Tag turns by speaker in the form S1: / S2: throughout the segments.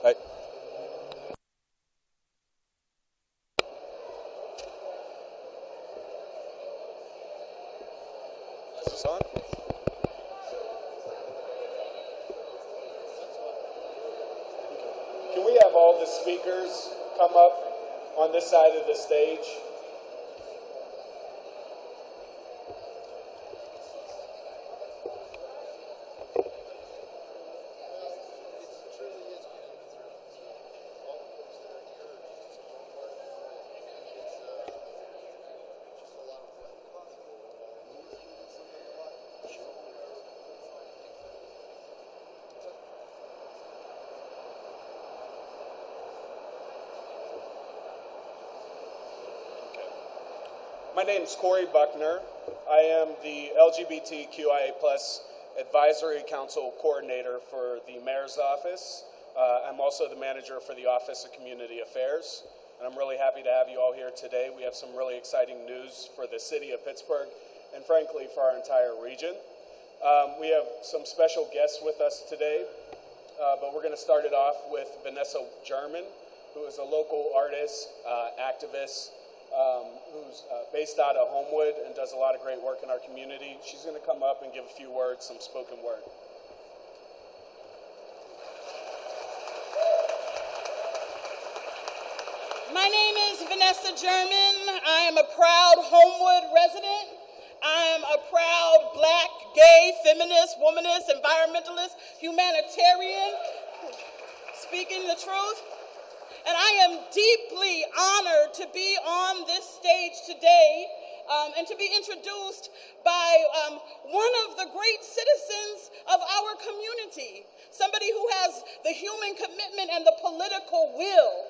S1: Right. Is this on?
S2: Can we have all the speakers come up on this side of the stage? My name is Corey Buckner. I am the LGBTQIA+ Advisory Council Coordinator for the Mayor's Office. I'm also the manager for the Office of Community Affairs, and I'm really happy to have you all here today. We have some really exciting news for the city of Pittsburgh, and frankly, for our entire region. We have some special guests with us today, but we're going to start it off with Vanessa German, who is a local artist, activist, who's based out of Homewood and does a lot of great work in our community. She's going to come up and give a few words, some spoken word.
S3: My name is Vanessa German. I am a proud Homewood resident. I am a proud Black, gay, feminist, womanist, environmentalist, humanitarian, speaking the truth. And I am deeply honored to be on this stage today and to be introduced by one of the great citizens of our community, somebody who has the human commitment and the political will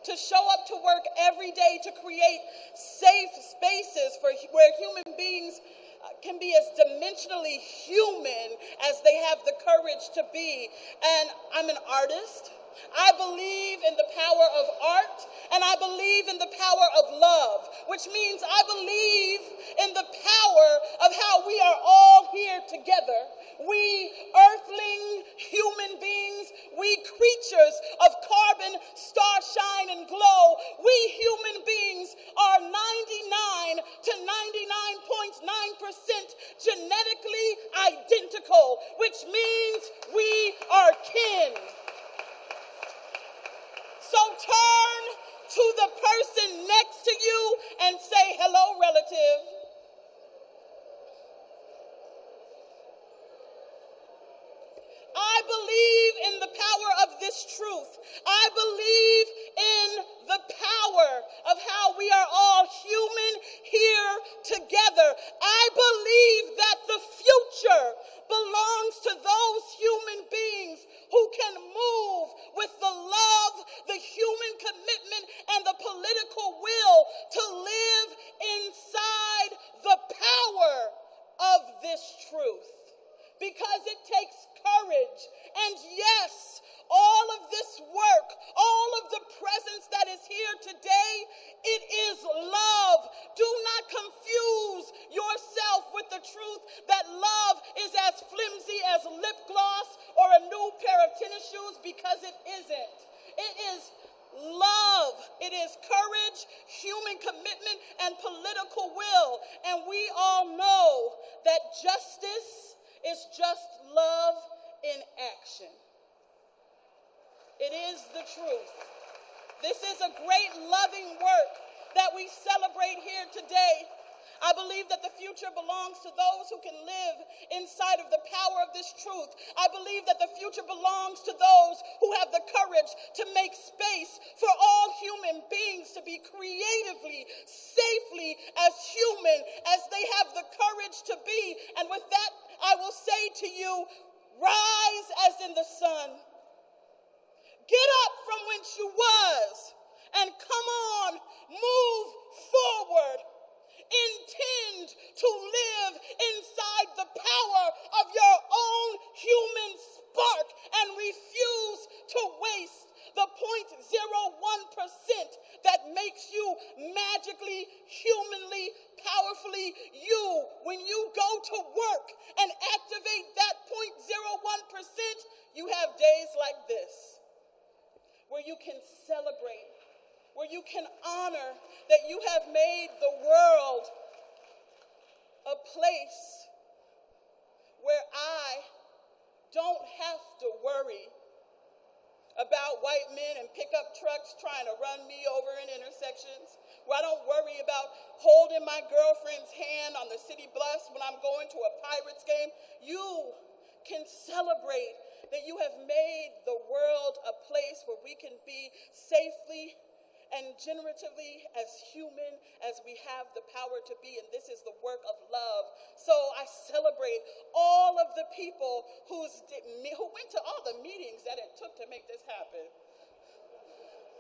S3: to show up to work every day to create safe spaces where human beings can be as dimensionally human as they have the courage to be. And I'm an artist. I believe in the power of art, and I believe in the power of love, which means I believe in the power of how we are all here together. We earthling human beings, we creatures of carbon, starshine, and glow, we human beings are 99 to 99.9% genetically identical, which means we are kin. So turn to the person next to you and say, hello, relative. I believe in the power of this truth. I believe in the power of how we are all human here together. I believe that the future belongs to those human beings who can move with the love, the human commitment, and the political will to live inside the power of this truth. Because it takes courage. And yes, all of this work, all of the presence that is here today, it is love. Do not confuse yourself with the truth that love is as flimsy as lip gloss or a new pair of tennis shoes, because it isn't. It is love. It is courage, human commitment, and political will. And we all know that justice is just love in action. It is the truth. This is a great loving work that we celebrate here today. I believe that the future belongs to those who can live inside of the power of this truth. I believe that the future belongs to those who have the courage to make space for all human beings to be creatively, safely as human as they have the courage to be. And with that, I will say to you, rise as in the sun. Get up from whence you was and come on, move forward. Intend to live inside the power of your own human spark and refuse to waste the 0.01% that makes you magically, humanly, powerfully you. When you go to work and activate that 0.01%, you have days like this. honor that you have made the world a place where I don't have to worry about white men and pickup trucks trying to run me over in intersections, where I don't worry about holding my girlfriend's hand on the city bus when I'm going to a Pirates game. You can celebrate that you have made the world a place where we can be safely and generatively as human as we have the power to be, and this is the work of love. So I celebrate all of the people who went to all the meetings that it took to make this happen.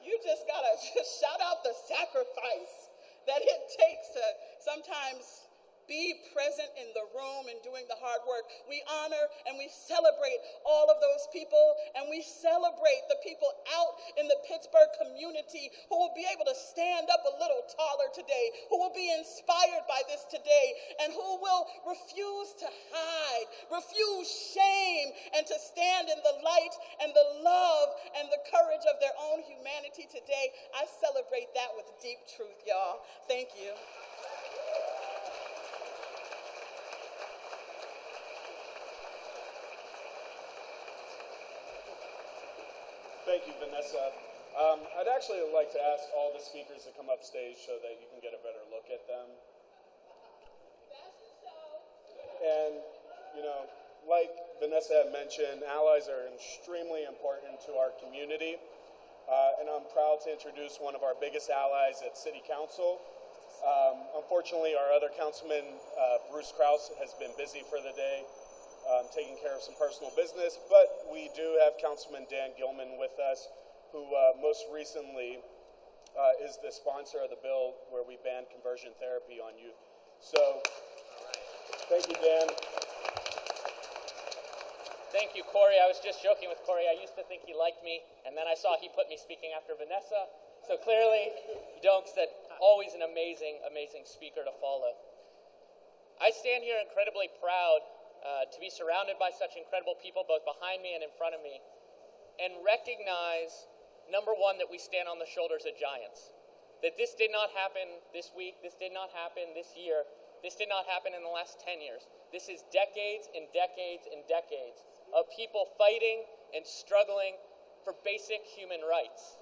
S3: You just gotta shout out the sacrifice that it takes to sometimes be present in the room and doing the hard work. We honor and we celebrate all of those people, and we celebrate the people out in the Pittsburgh community who will be able to stand up a little taller today, who will be inspired by this today, and who will refuse to hide, refuse shame, and to stand in the light and the love and the courage of their own humanity today. I celebrate that with deep truth, y'all. Thank you.
S2: Thank you, Vanessa. I'd actually like to ask all the speakers to come up stage so that you can get a better look at them. And, you know, like Vanessa had mentioned, allies are extremely important to our community. And I'm proud to introduce one of our biggest allies at City Council. Unfortunately, our other councilman, Bruce Krause, has been busy for the day, taking care of some personal business, but we do have Councilman Dan Gilman with us, who most recently is the sponsor of the bill where we ban conversion therapy on youth. So, thank you, Dan.
S1: Thank you, Corey. I was just joking with Corey. I used to think he liked me, and then I saw he put me speaking after Vanessa. So clearly, Doak said, always an amazing, amazing speaker to follow. I stand here incredibly proud to be surrounded by such incredible people, both behind me and in front of me, and recognize, number one, that we stand on the shoulders of giants. That this did not happen this week, this did not happen this year, this did not happen in the last 10 years. This is decades and decades and decades of people fighting and struggling for basic human rights.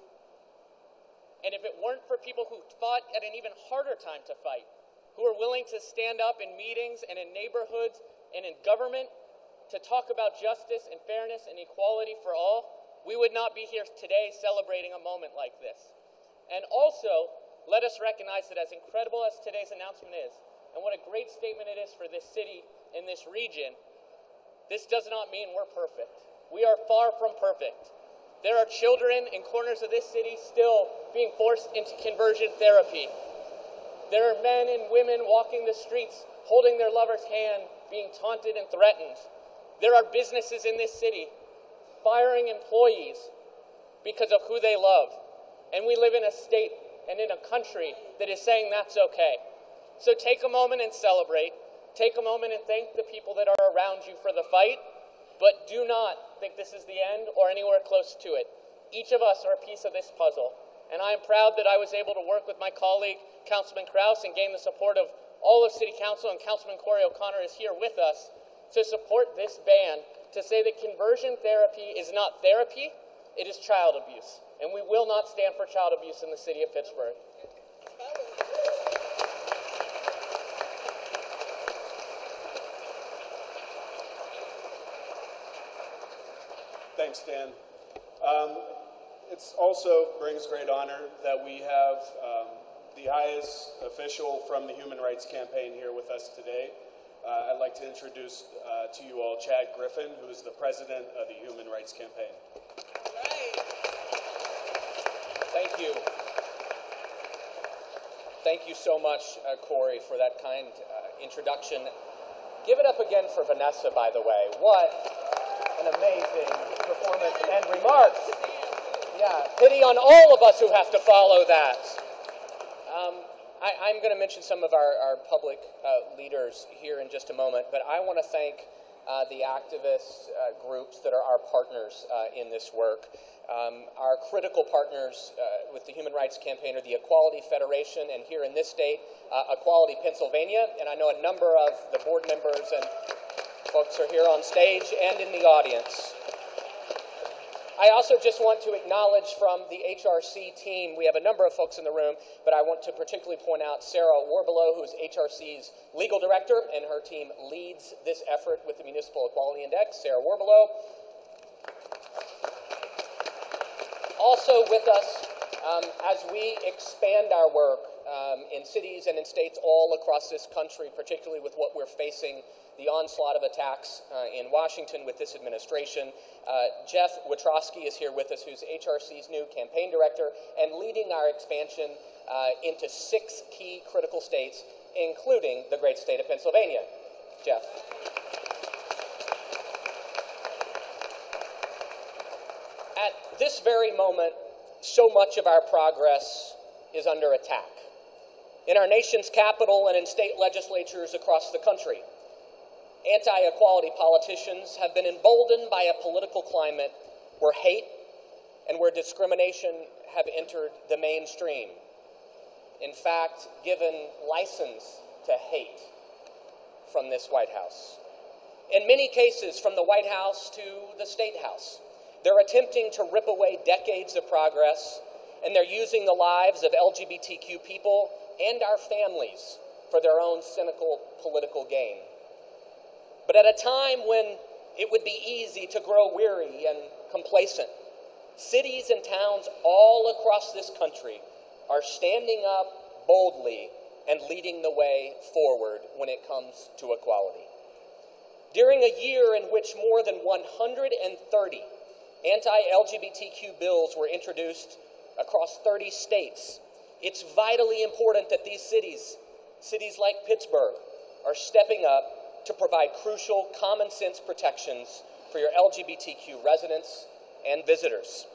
S1: And if it weren't for people who fought at an even harder time to fight, who are willing to stand up in meetings and in neighborhoods and in government to talk about justice and fairness and equality for all, we would not be here today celebrating a moment like this. And also, let us recognize that as incredible as today's announcement is, and what a great statement it is for this city and this region, this does not mean we're perfect. We are far from perfect. There are children in corners of this city still being forced into conversion therapy. There are men and women walking the streets holding their lover's hand, being taunted and threatened. There are businesses in this city firing employees because of who they love. And we live in a state and in a country that is saying that's okay. So take a moment and celebrate. Take a moment and thank the people that are around you for the fight, but do not think this is the end or anywhere close to it. Each of us are a piece of this puzzle. And I am proud that I was able to work with my colleague, Councilman Krause, and gain the support of all of City Council, and Councilman Corey O'Connor is here with us to support this ban, to say that conversion therapy is not therapy, it is child abuse. And we will not stand for child abuse in the city of Pittsburgh.
S2: Thanks, Dan. It also brings great honor that we have the highest official from the Human Rights Campaign here with us today. I'd like to introduce to you all Chad Griffin, who is the president of the Human Rights Campaign.
S3: Right.
S4: Thank you. Thank you so much, Corey, for that kind introduction. Give it up again for Vanessa, by the way. What an amazing performance and remarks. Yeah, pity on all of us who have to follow that. I'm going to mention some of our public leaders here in just a moment, but I want to thank the activist groups that are our partners in this work. Our critical partners with the Human Rights Campaign are the Equality Federation, and here in this state, Equality Pennsylvania. And I know a number of the board members and folks are here on stage and in the audience. I also just want to acknowledge from the HRC team, we have a number of folks in the room, but I want to particularly point out Sarah Warbelow, who's HRC's legal director, and her team leads this effort with the Municipal Equality Index. Sarah Warbelow. Also with us as we expand our work in cities and in states all across this country, particularly with what we're facing, the onslaught of attacks in Washington with this administration. Jeff Witrowski is here with us, who's HRC's new campaign director and leading our expansion into 6 key critical states, including the great state of Pennsylvania. Jeff. At this very moment, so much of our progress is under attack. In our nation's capital and in state legislatures across the country, anti-equality politicians have been emboldened by a political climate where hate and where discrimination have entered the mainstream. In fact, given license to hate from this White House. In many cases, from the White House to the State House, they're attempting to rip away decades of progress, and they're using the lives of LGBTQ people and our families for their own cynical political gain. But at a time when it would be easy to grow weary and complacent, cities and towns all across this country are standing up boldly and leading the way forward when it comes to equality. During a year in which more than 130 anti-LGBTQ bills were introduced across 30 states, it's vitally important that these cities like Pittsburgh, are stepping up to provide crucial common sense protections for your LGBTQ residents and visitors.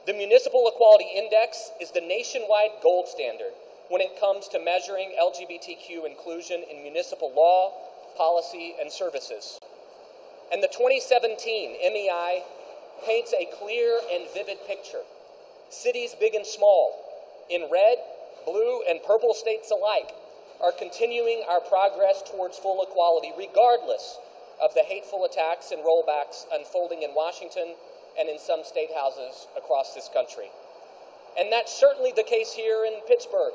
S4: The Municipal Equality Index is the nationwide gold standard when it comes to measuring LGBTQ inclusion in municipal law, policy, and services. And the 2017 MEI paints a clear and vivid picture. Cities big and small, in red, blue, and purple states alike, are continuing our progress towards full equality regardless of the hateful attacks and rollbacks unfolding in Washington and in some state houses across this country. And that's certainly the case here in Pittsburgh.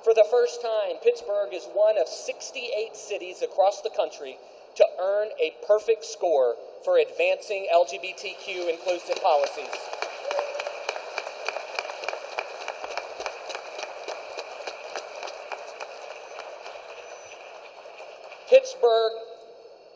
S4: For the first time, Pittsburgh is one of 68 cities across the country to earn a perfect score for advancing LGBTQ-inclusive policies.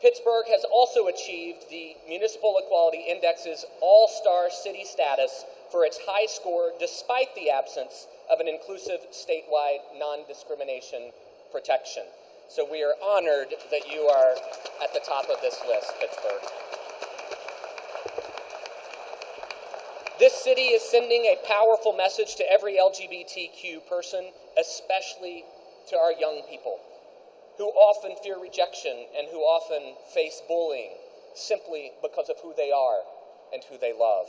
S4: Pittsburgh has also achieved the Municipal Equality Index's all-star city status for its high score despite the absence of an inclusive statewide non-discrimination protection. So we are honored that you are at the top of this list, Pittsburgh. This city is sending a powerful message to every LGBTQ person, especially to our young people, who often fear rejection and who often face bullying simply because of who they are and who they love.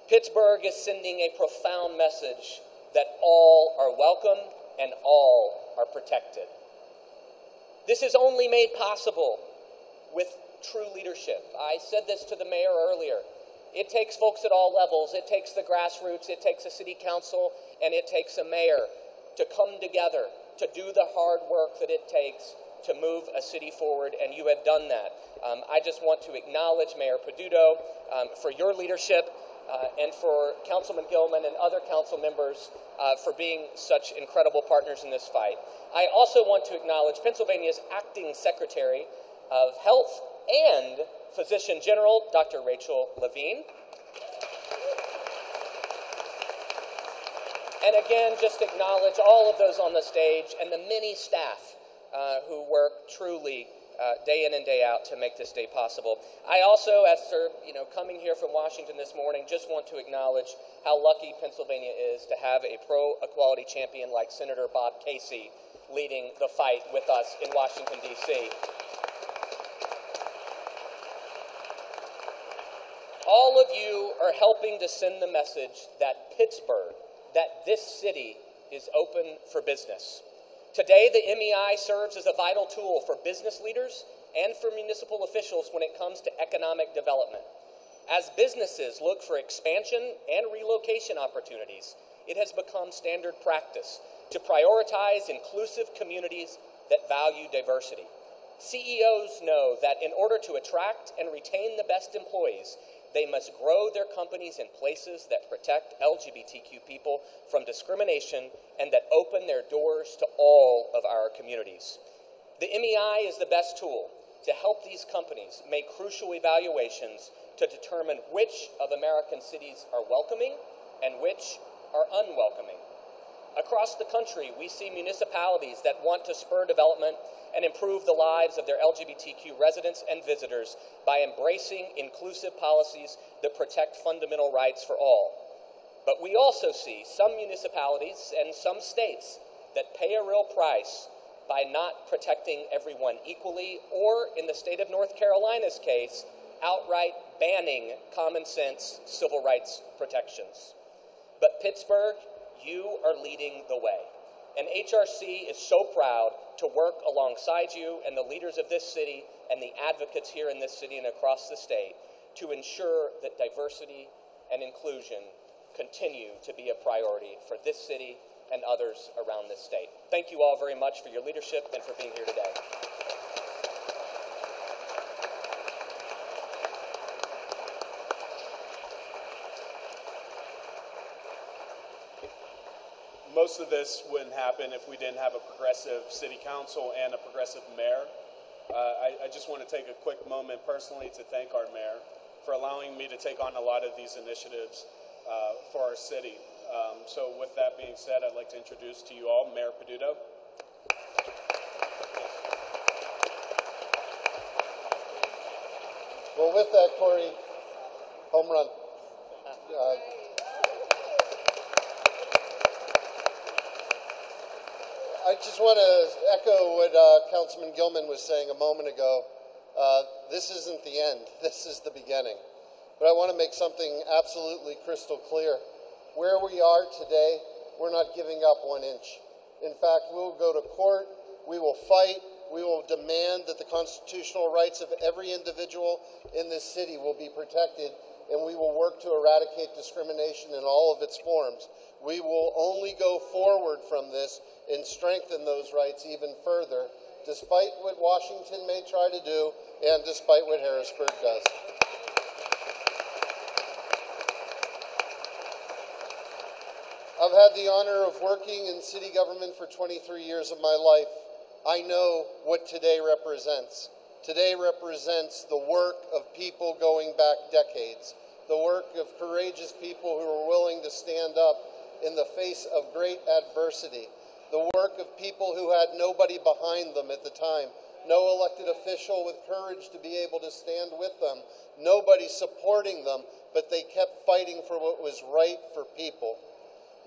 S4: Pittsburgh is sending a profound message that all are welcome and all are protected. This is only made possible with true leadership. I said this to the mayor earlier. It takes folks at all levels. It takes the grassroots, it takes a city council, and it takes a mayor to come together to do the hard work that it takes to move a city forward, and you have done that. I just want to acknowledge Mayor Peduto for your leadership and for Councilman Gilman and other council members for being such incredible partners in this fight. I also want to acknowledge Pennsylvania's Acting Secretary of Health and Physician General, Dr. Rachel Levine. And again, just acknowledge all of those on the stage and the many staff who work truly day in and day out to make this day possible. I also, after coming here from Washington this morning, just want to acknowledge how lucky Pennsylvania is to have a pro-equality champion like Senator Bob Casey leading the fight with us in Washington, D.C. All of you are helping to send the message that Pittsburgh, that this city is open for business. Today, the MEI serves as a vital tool for business leaders and for municipal officials when it comes to economic development. As businesses look for expansion and relocation opportunities, it has become standard practice to prioritize inclusive communities that value diversity. CEOs know that in order to attract and retain the best employees, they must grow their companies in places that protect LGBTQ people from discrimination and that open their doors to all of our communities. The MEI is the best tool to help these companies make crucial evaluations to determine which of American cities are welcoming and which are unwelcoming. Across the country, we see municipalities that want to spur development and improve the lives of their LGBTQ residents and visitors by embracing inclusive policies that protect fundamental rights for all. But we also see some municipalities and some states that pay a real price by not protecting everyone equally, or in the state of North Carolina's case, outright banning common sense civil rights protections. But Pittsburgh, you are leading the way. And HRC is so proud to work alongside you and the leaders of this city and the advocates here in this city and across the state to ensure that diversity and inclusion continue to be a priority for this city and others around this state. Thank you all very much for your leadership and for being here today.
S2: Most of this wouldn't happen if we didn't have a progressive city council and a progressive mayor. I just want to take a quick moment personally to thank our mayor for allowing me to take on a lot of these initiatives for our city. So with that being said, I'd like to introduce to you all Mayor Peduto.
S5: Well, with that, Corey, home run. I just want to echo what Councilman Gilman was saying a moment ago. This isn't the end. This is the beginning. But I want to make something absolutely crystal clear. Where we are today, we're not giving up 1 inch. In fact, we'll go to court, we will fight, we will demand that the constitutional rights of every individual in this city will be protected, and we will work to eradicate discrimination in all of its forms. We will only go forward from this and strengthen those rights even further, despite what Washington may try to do and despite what Harrisburg does. I've had the honor of working in city government for 23 years of my life. I know what today represents. Today represents the work of people going back decades, the work of courageous people who are willing to stand up in the face of great adversity, the work of people who had nobody behind them at the time, no elected official with courage to be able to stand with them, nobody supporting them, but they kept fighting for what was right for people.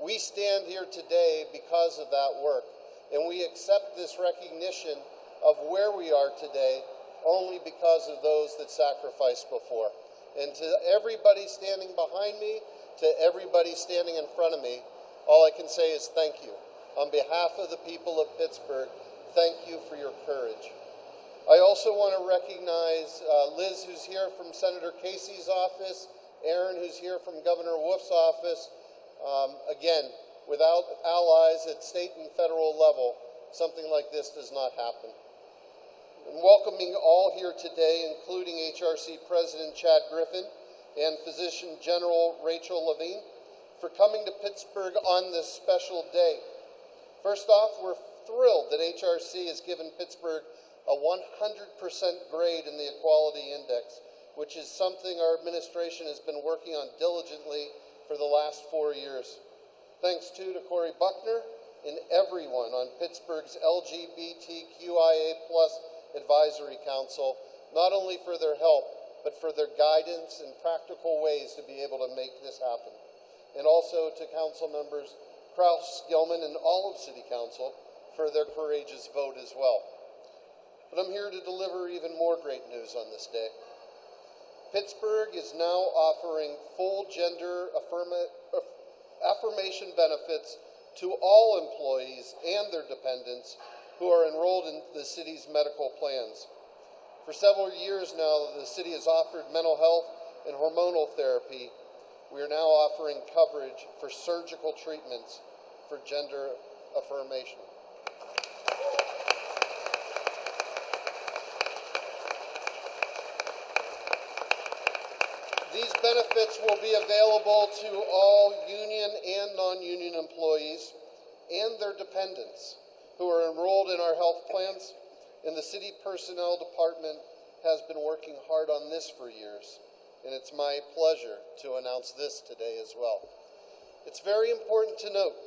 S5: We stand here today because of that work, and we accept this recognition of where we are today only because of those that sacrificed before. And to everybody standing behind me, to everybody standing in front of me, all I can say is thank you. On behalf of the people of Pittsburgh, thank you for your courage. I also want to recognize Liz, who's here from Senator Casey's office, Aaron, who's here from Governor Wolf's office. Again, without allies at state and federal level, something like this does not happen. I'm welcoming all here today, including HRC President Chad Griffin and Physician General Rachel Levine, for coming to Pittsburgh on this special day. First off, we're thrilled that HRC has given Pittsburgh a 100% grade in the Equality Index, which is something our administration has been working on diligently for the last 4 years. Thanks to Corey Buckner and everyone on Pittsburgh's LGBTQ-IA+ Advisory Council, not only for their help, but for their guidance and practical ways to be able to make this happen. And also to council members Kraus, Gilman, and all of City Council for their courageous vote as well. But I'm here to deliver even more great news on this day. Pittsburgh is now offering full gender affirmation benefits to all employees and their dependents who are enrolled in the city's medical plans. For several years now, the city has offered mental health and hormonal therapy. We are now offering coverage for surgical treatments for gender affirmation. These benefits will be available to all union and non-union employees and their dependents who are enrolled in our health plans, and the City Personnel Department has been working hard on this for years, and it's my pleasure to announce this today as well. It's very important to note,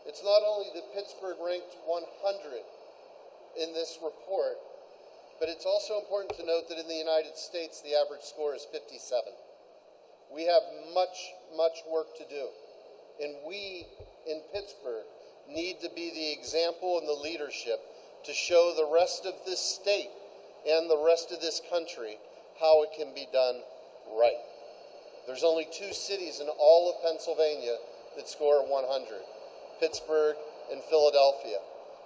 S5: it's not only that Pittsburgh ranked 100 in this report, but it's also important to note that in the United States, the average score is 57. We have much work to do, and we in Pittsburgh need to be the example and the leadership to show the rest of this state and the rest of this country how it can be done right. There's only 2 cities in all of Pennsylvania that score 100, Pittsburgh and Philadelphia.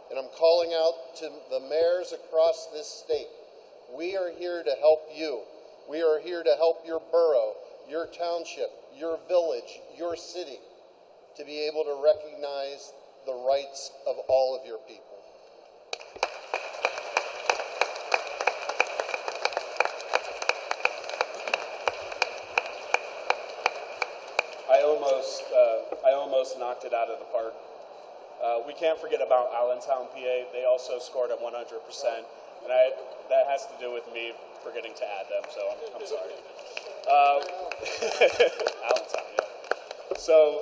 S5: And I'm calling out to the mayors across this state. We are here to help you. We are here to help your borough, your township, your village, your city, to be able to recognize the rights of all of your people.
S2: I almost knocked it out of the park. We can't forget about Allentown, PA. They also scored at 100%, and that has to do with me forgetting to add them, so I'm sorry. Allentown, yeah. So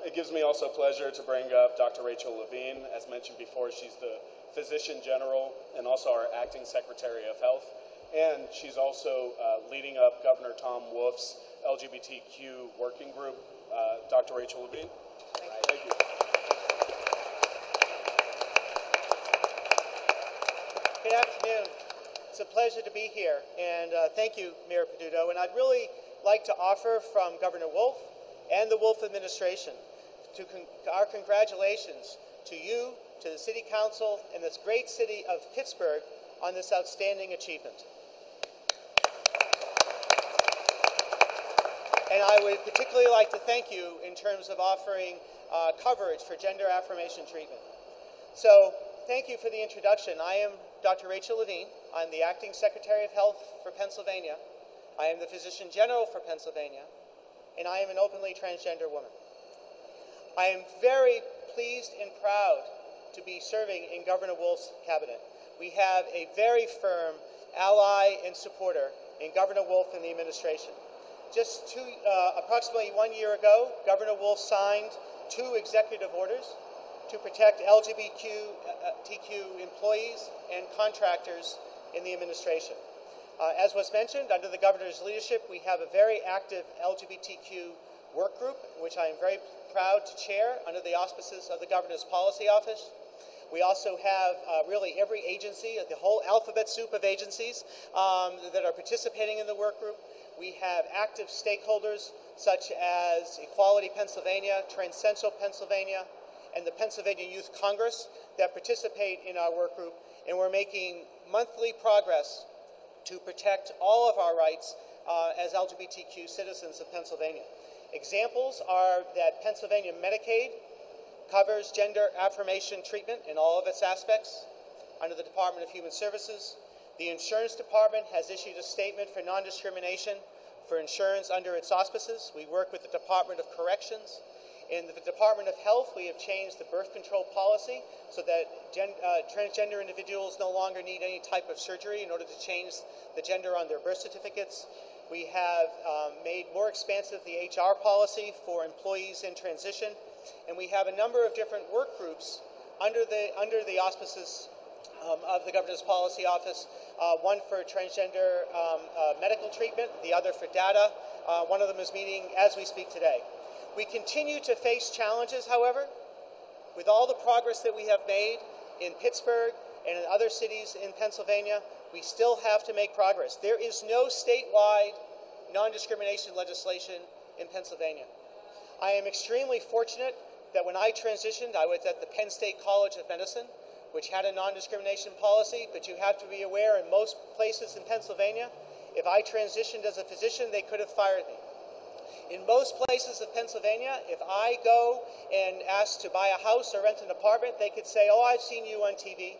S2: it gives me also pleasure to bring up Dr. Rachel Levine. As mentioned before, she's the Physician General and also our Acting Secretary of Health. And she's also leading up Governor Tom Wolf's LGBTQ working group. Dr. Rachel Levine. Thank you.
S6: Good afternoon. It's a pleasure to be here, and thank you, Mayor Peduto. And I'd really like to offer from Governor Wolf and the Wolf administration our congratulations to you, to the City Council, and this great city of Pittsburgh on this outstanding achievement. And I would particularly like to thank you in terms of offering coverage for gender affirmation treatment. So thank you for the introduction. I am Dr. Rachel Levine. I'm the Acting Secretary of Health for Pennsylvania. I am the Physician General for Pennsylvania, and I am an openly transgender woman. I am very pleased and proud to be serving in Governor Wolf's cabinet. We have a very firm ally and supporter in Governor Wolf and the administration. Just approximately 1 year ago, Governor Wolf signed 2 executive orders to protect LGBTQ employees and contractors in the administration. As was mentioned, under the governor's leadership, we have a very active LGBTQ work group, which I am very proud to chair under the auspices of the governor's policy office. We also have really every agency, the whole alphabet soup of agencies that are participating in the work group. We have active stakeholders such as Equality Pennsylvania, Transcendental Pennsylvania, and the Pennsylvania Youth Congress that participate in our work group, and we're making monthly progress to protect all of our rights as LGBTQ citizens of Pennsylvania. Examples are that Pennsylvania Medicaid covers gender affirmation treatment in all of its aspects under the Department of Human Services. The Insurance Department has issued a statement for non-discrimination for insurance under its auspices. We work with the Department of Corrections. In the Department of Health, we have changed the birth control policy so that transgender individuals no longer need any type of surgery in order to change the gender on their birth certificates. We have made more expansive the HR policy for employees in transition, and we have a number of different work groups under the auspices of the Governor's Policy Office, one for transgender medical treatment, the other for data. One of them is meeting as we speak today. We continue to face challenges, however. With all the progress that we have made in Pittsburgh, and in other cities in Pennsylvania, we still have to make progress. There is no statewide non-discrimination legislation in Pennsylvania. I am extremely fortunate that when I transitioned, I was at the Penn State College of Medicine, which had a non-discrimination policy, but you have to be aware in most places in Pennsylvania, if I transitioned as a physician, they could have fired me. In most places of Pennsylvania, if I go and ask to buy a house or rent an apartment, they could say, oh, I've seen you on TV.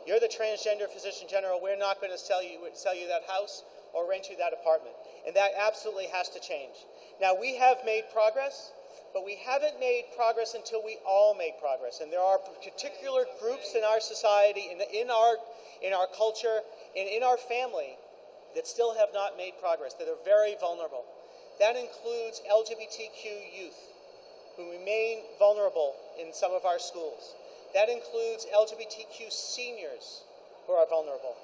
S6: You're the transgender physician general. We're not going to sell you that house or rent you that apartment. And that absolutely has to change. Now, we have made progress, but we haven't made progress until we all make progress. And there are particular groups in our society, in our culture, and in our family that still have not made progress, that are very vulnerable. That includes LGBTQ youth, who remain vulnerable in some of our schools. That includes LGBTQ seniors, who are vulnerable.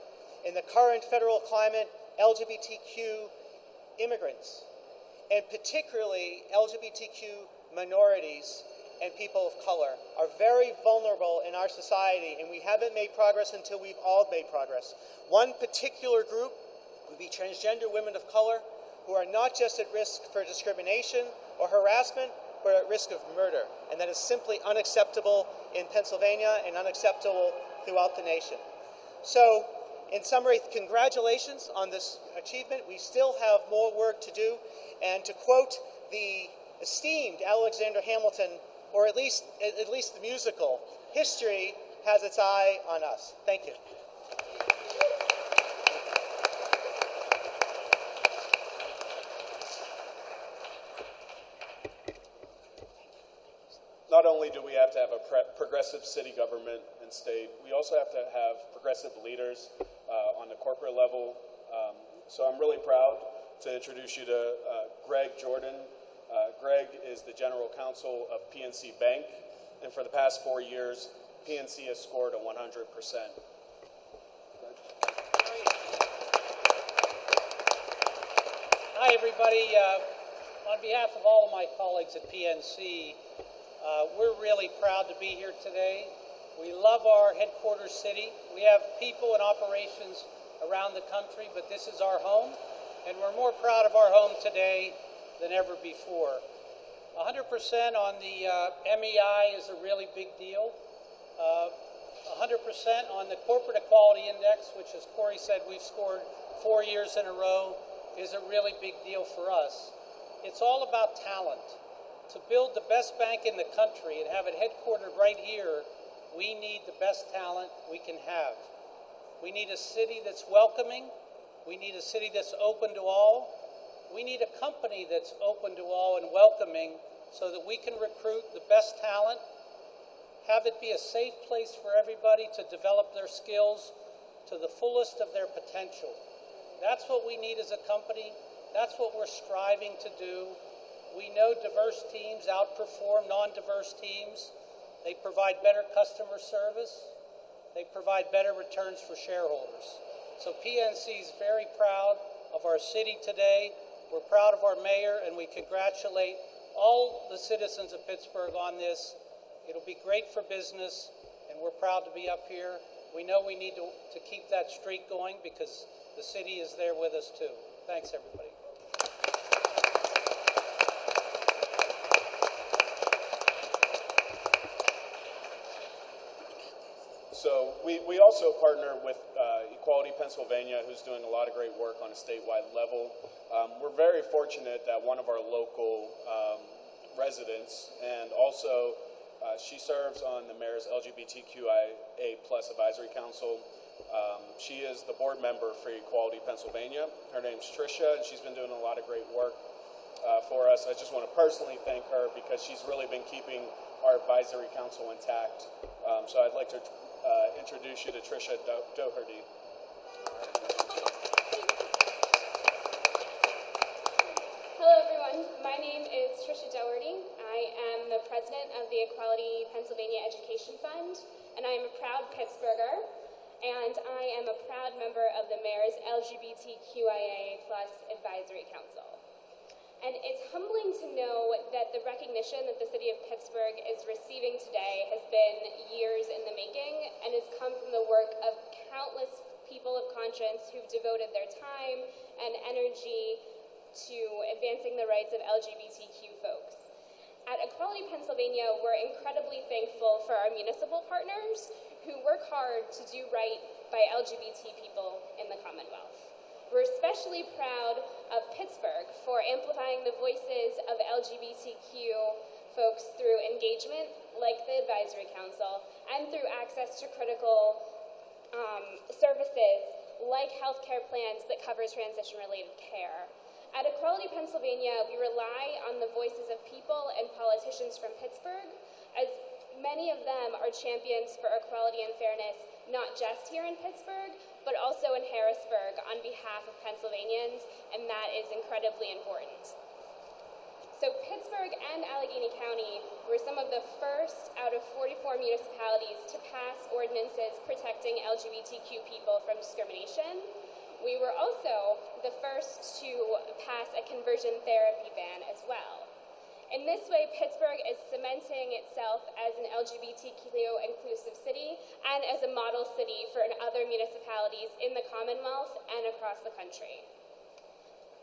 S6: In the current federal climate, LGBTQ immigrants, and particularly LGBTQ minorities and people of color are very vulnerable in our society, and we haven't made progress until we've all made progress. One particular group would be transgender women of color, who are not just at risk for discrimination or harassment, but at risk of murder. And that is simply unacceptable in Pennsylvania and unacceptable throughout the nation. So, in summary, congratulations on this achievement. We still have more work to do. And to quote the esteemed Alexander Hamilton, or at least the musical, history has its eye on us. Thank you.
S2: Not only do we have to have a progressive city government and state, we also have to have progressive leaders on the corporate level. So I'm really proud to introduce you to Greg Jordan. Greg is the general counsel of PNC Bank, and for the past 4 years, PNC has scored a 100%.
S7: Hi, everybody. On behalf of all of my colleagues at PNC, we're really proud to be here today. We love our headquarters city. We have people and operations around the country, but this is our home, and we're more proud of our home today than ever before. 100% on the MEI is a really big deal. 100% on the Corporate Equality Index, which, as Corey said, we've scored 4 years in a row, is a really big deal for us. It's all about talent. To build the best bank in the country and have it headquartered right here, we need the best talent we can have. We need a city that's welcoming. We need a city that's open to all. We need a company that's open to all and welcoming so that we can recruit the best talent, have it be a safe place for everybody to develop their skills to the fullest of their potential. That's what we need as a company. That's what we're striving to do. We know diverse teams outperform non-diverse teams. They provide better customer service. They provide better returns for shareholders. So PNC is very proud of our city today. We're proud of our mayor, and we congratulate all the citizens of Pittsburgh on this. It'll be great for business, and we're proud to be up here. We know we need to keep that streak going because the city is there with us too. Thanks, everybody.
S2: So we also partner with Equality Pennsylvania, who's doing a lot of great work on a statewide level. We're very fortunate that one of our local residents, and also she serves on the mayor's LGBTQ-IA+ advisory council. She is the board member for Equality Pennsylvania. Her name's Tricia, and she's been doing a lot of great work for us. I just want to personally thank her because she's really been keeping our advisory council intact. So I'd like to introduce you to Tricia Dougherty.
S8: Hello, everyone. My name is Tricia Dougherty. I am the president of the Equality Pennsylvania Education Fund, and I am a proud Pittsburgher, and I am a proud member of the mayor's LGBTQ-IA+ Advisory Council. And it's humbling to know that the recognition that the city of Pittsburgh is receiving today has been years in the making and has come from the work of countless people of conscience who've devoted their time and energy to advancing the rights of LGBTQ folks. At Equality Pennsylvania, we're incredibly thankful for our municipal partners who work hard to do right by LGBT people in the Commonwealth. We're especially proud of Pittsburgh for amplifying the voices of LGBTQ folks through engagement, like the Advisory Council, and through access to critical services, like healthcare plans that cover transition-related care. At Equality Pennsylvania, we rely on the voices of people and politicians from Pittsburgh, as many of them are champions for equality and fairness, not just here in Pittsburgh, but also in Harrisburg on behalf of Pennsylvanians, and that is incredibly important. So Pittsburgh and Allegheny County were some of the first out of 44 municipalities to pass ordinances protecting LGBTQ people from discrimination. We were also the first to pass a conversion therapy ban as well. In this way, Pittsburgh is cementing itself as an LGBTQ-inclusive city and as a model city for other municipalities in the Commonwealth and across the country.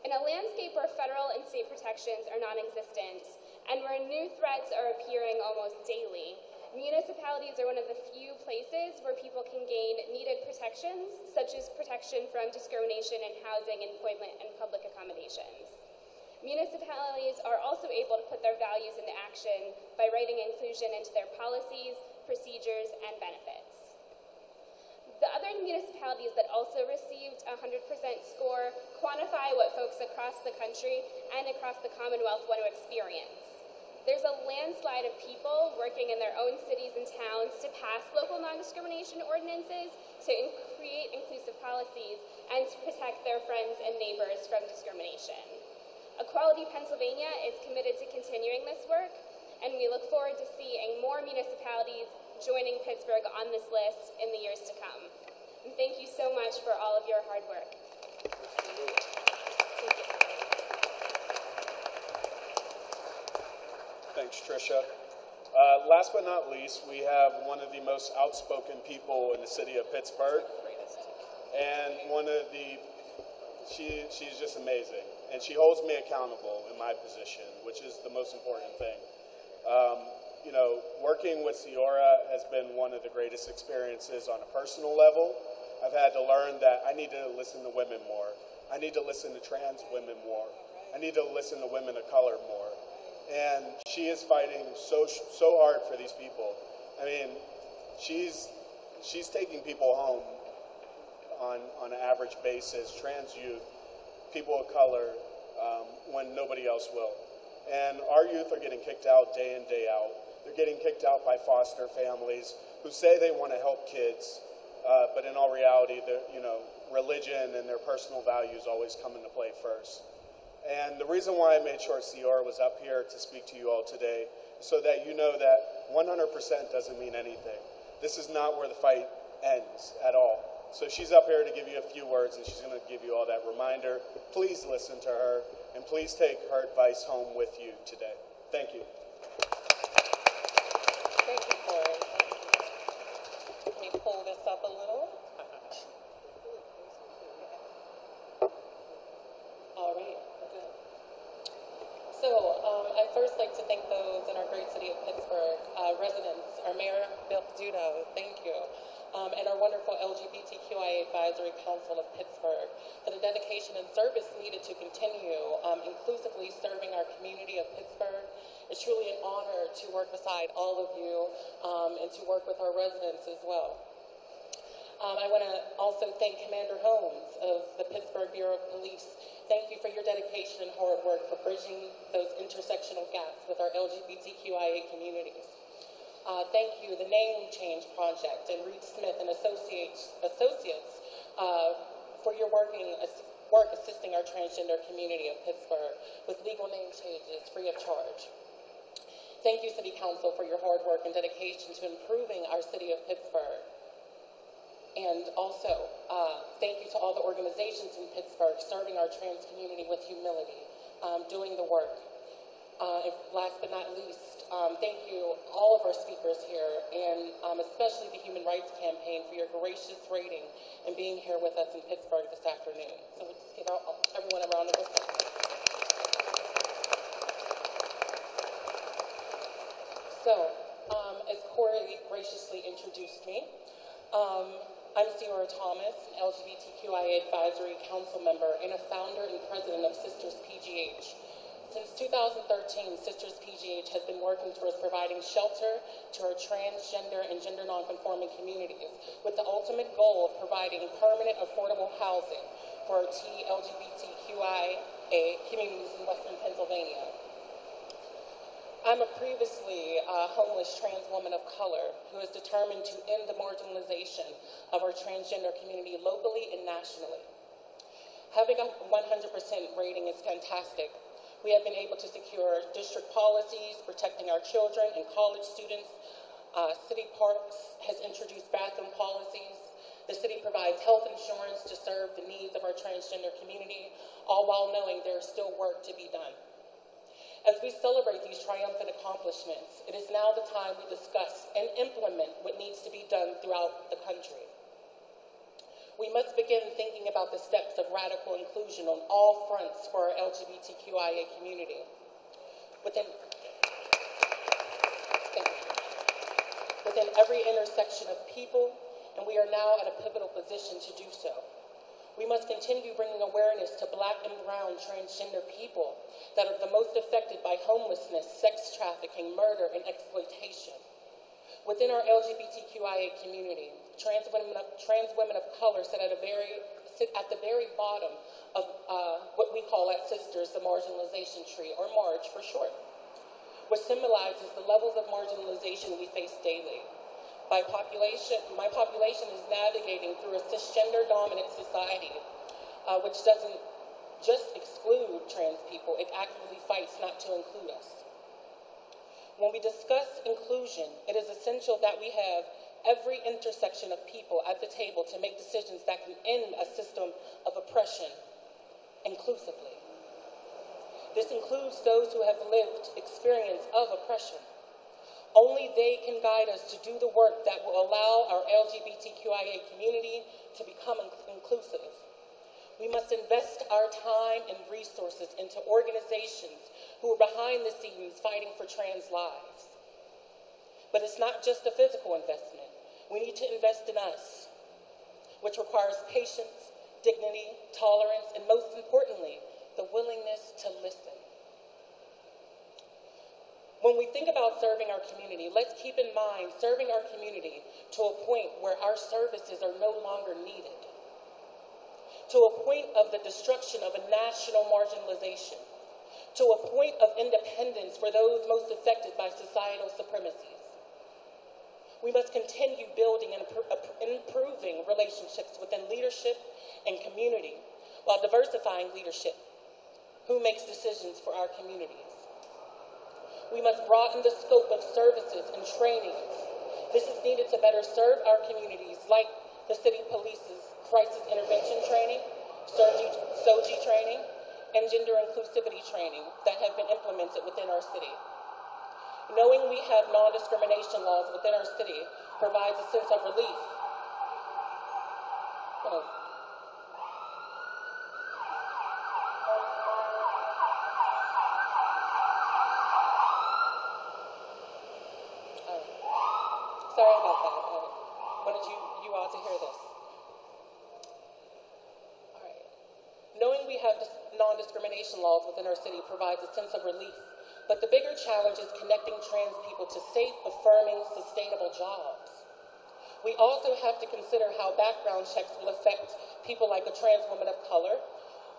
S8: In a landscape where federal and state protections are non-existent and where new threats are appearing almost daily, municipalities are one of the few places where people can gain needed protections, such as protection from discrimination in housing, employment, and public accommodations. Municipalities are also able to put their values into action by writing inclusion into their policies, procedures, and benefits. The other municipalities that also received a 100% score quantify what folks across the country and across the Commonwealth want to experience. There's a landslide of people working in their own cities and towns to pass local non-discrimination ordinances, to create inclusive policies, and to protect their friends and neighbors from discrimination. Equality Pennsylvania is committed to continuing this work, and we look forward to seeing more municipalities joining Pittsburgh on this list in the years to come. And thank you so much for all of your hard work. Thank you.
S2: Thanks, Tricia. Last but not least, we have one of the most outspoken people in the city of Pittsburgh, and she's just amazing. And she holds me accountable in my position, which is the most important thing. Working with Ciora has been one of the greatest experiences on a personal level. I've had to learn that I need to listen to women more. I need to listen to trans women more. I need to listen to women of color more. And she is fighting so hard for these people. I mean, she's taking people home on an average basis, trans youth, people of color, when nobody else will. And our youth are getting kicked out day in, day out. They're getting kicked out by foster families who say they want to help kids, but in all reality, religion and their personal values always come into play first. And the reason why I made sure Ciora was up here to speak to you all today is so that you know that 100% doesn't mean anything. This is not where the fight ends at all. So she's up here to give you a few words, and she's going to give you all that reminder. Please listen to her, and please take her advice home with you today. Thank you.
S9: Thank you, Corey. Let me pull this up a little. All right, good. So I'd first like to thank those in our great city of Pittsburgh, residents, our mayor, Peduto, thank you. And our wonderful LGBTQIA Advisory Council of Pittsburgh for the dedication and service needed to continue inclusively serving our community of Pittsburgh. It's truly an honor to work beside all of you and to work with our residents as well. I want to also thank Commander Holmes of the Pittsburgh Bureau of Police. Thank you for your dedication and hard work for bridging those intersectional gaps with our LGBTQIA communities. Thank you, the Name Change Project, and Reed Smith and Associates for your work assisting our transgender community of Pittsburgh with legal name changes free of charge. Thank you, City Council, for your hard work and dedication to improving our city of Pittsburgh. And also, thank you to all the organizations in Pittsburgh serving our trans community with humility. doing the work. And last but not least, thank you, all of our speakers here, and especially the Human Rights Campaign for your gracious rating and being here with us in Pittsburgh this afternoon. So we'll just give everyone a round of applause. So, as Corey graciously introduced me, I'm Sierra Thomas, an LGBTQIA Advisory Council member and a founder and president of Sisters PGH. Since 2013, Sisters PGH has been working towards providing shelter to our transgender and gender nonconforming communities with the ultimate goal of providing permanent affordable housing for our LGBTQIA communities in Western Pennsylvania. I'm a previously homeless trans woman of color who is determined to end the marginalization of our transgender community locally and nationally. Having a 100% rating is fantastic. We have been able to secure district policies protecting our children and college students. City Parks has introduced bathroom policies. The city provides health insurance to serve the needs of our transgender community, all while knowing there is still work to be done. As we celebrate these triumphant accomplishments, it is now the time we discuss and implement what needs to be done throughout the country. We must begin thinking about the steps of radical inclusion on all fronts for our LGBTQIA community. Within every intersection of people, and we are now at a pivotal position to do so. We must continue bringing awareness to Black and brown transgender people that are the most affected by homelessness, sex trafficking, murder, and exploitation. Within our LGBTQIA community, trans women of color sit at the very bottom of what we call at Sisters the marginalization tree, or MARG for short, which symbolizes the levels of marginalization we face daily. My population is navigating through a cisgender-dominant society, which doesn't just exclude trans people, it actively fights not to include us. When we discuss inclusion, it is essential that we have every intersection of people at the table to make decisions that can end a system of oppression inclusively. This includes those who have lived experience of oppression. Only they can guide us to do the work that will allow our LGBTQIA community to become inclusive. We must invest our time and resources into organizations who are behind the scenes fighting for trans lives. But it's not just a physical investment. We need to invest in us, which requires patience, dignity, tolerance, and most importantly, the willingness to listen. When we think about serving our community, let's keep in mind serving our community to a point where our services are no longer needed, to a point of the destruction of a national marginalization, to a point of independence for those most affected by societal supremacies. We must continue building and improving relationships within leadership and community while diversifying leadership. Who makes decisions for our communities? We must broaden the scope of services and trainings. This is needed to better serve our communities, like the City Police's Crisis Intervention Training, SOGI training, and gender inclusivity training that have been implemented within our city. Knowing we have non-discrimination laws within our city provides a sense of relief. Sorry about that. I wanted you all to hear this. All right. Knowing we have non-discrimination laws within our city provides a sense of relief, but the bigger challenge is connecting trans people to safe, affirming, sustainable jobs. We also have to consider how background checks will affect people like a trans woman of color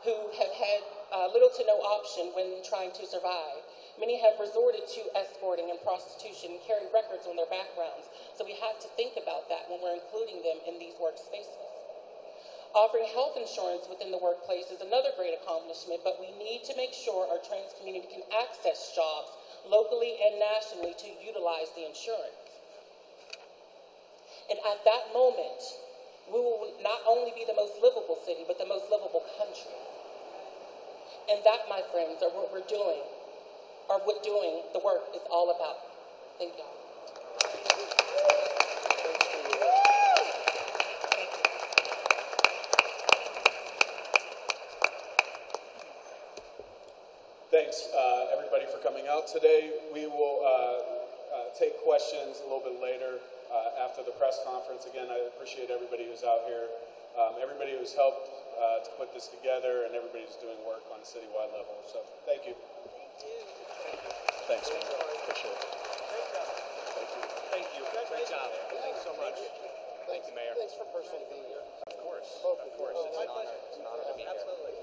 S9: who have had little to no option when trying to survive. Many have resorted to escorting and prostitution and carry records on their backgrounds, so we have to think about that when we're including them in these workspaces. Offering health insurance within the workplace is another great accomplishment, but we need to make sure our trans community can access jobs locally and nationally to utilize the insurance. And at that moment, we will not only be the most livable city, but the most livable country. And that, my friends, are what we're doing, or what doing the work is all about. Thank y'all.
S2: Thanks, everybody, for coming out today. We will take questions a little bit later after the press conference. Again, I appreciate everybody who's out here, everybody who's helped to put this together, and everybody who's doing work on a citywide level. So, thank you.
S10: Thanks, man. Appreciate it. Thank you. Thank you. Great job. Thanks so much. Thank you, Mayor.
S5: Thanks for personally being here.
S10: Of course. Of course. It's an honor. It's an honor to be here.
S6: Absolutely.